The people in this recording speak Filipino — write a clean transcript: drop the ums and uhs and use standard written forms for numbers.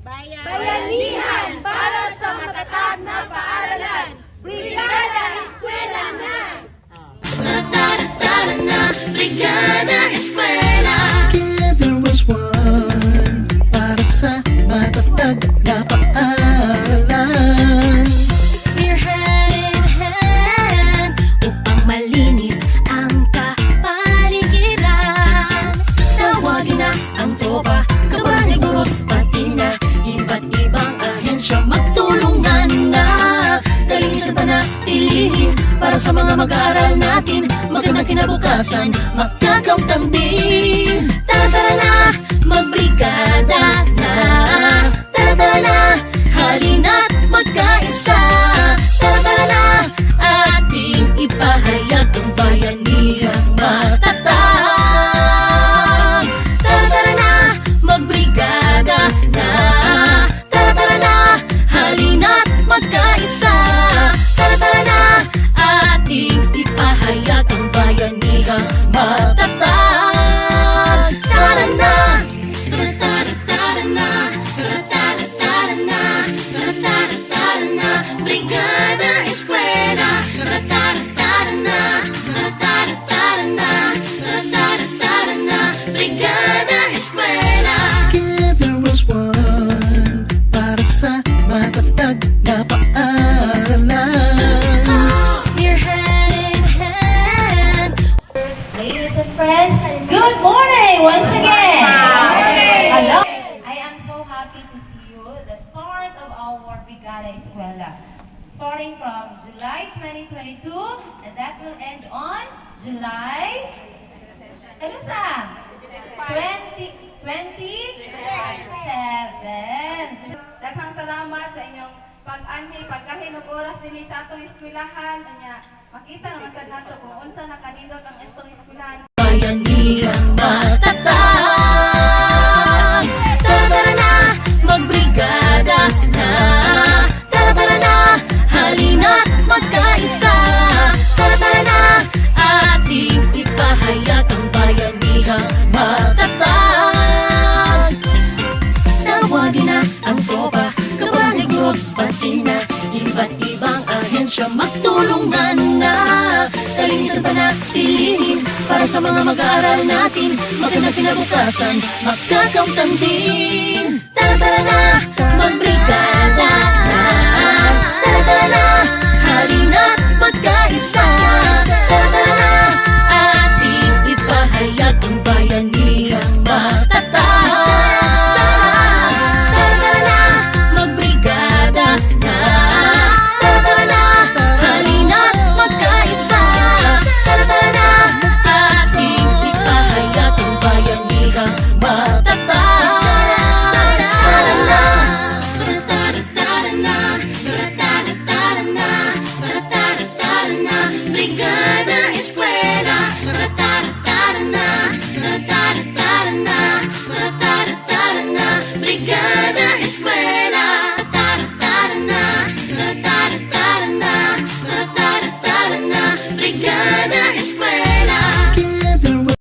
Bayanihan para sa matatag na paaralan. Brigada Eskwela na! Brigada Eskwela. Together as one, para sa matatag na paaralan. We're hand in hand upang malinis ang kapaligiran. Tawagin na ang tropa, kabarangay guro, pati na iba't ibang ahensya. Magtulungan na, kalinisan panatilihin para sa mga mag-aaral natin. Magandang kinabukasan, magkakamtan din. Tara na, magbrigada na. Tara na, halina't magkaisa. Tara na, ating ipahayag ang bayanihang matatag. Tara na, magbrigada na. Tara na, halina't magkaisa. Tara na, ating ipahayag ang bayanihang matatag. Tara na! Brigada Eskwela. Brigada Eskwela. Together as one, para sa matatag na paaralan. We're hand in hand. Ladies and friends, good morning once again. Hello. I am so happy to see you. The start of our Brigada Eskwela. Starting from July 2022, and that will end on July, ano sa? 2027. Daghang salamat sa inyong pag-anhi, pagkahinug oras din sa atong eskwelahan. Makita naman sa nato kung unsa nakanindot ang itong eskwelahan. Bayanihang matatag. Tara na, magbrigada na. Tara na, halina't magkaisa. Tara na, ating ipahayag ang bayanihang matatag. Tawagin na ang tropa, kabarangay guro, pati na iba't ibang ahensya. Magtulungan na, kalinisan panatilihin para sa mga mag-aaral natin. Magandang kinabukasan, magkakamtan din. Tara na, magbrigada na. Tara na, halina't magkaisa. Tara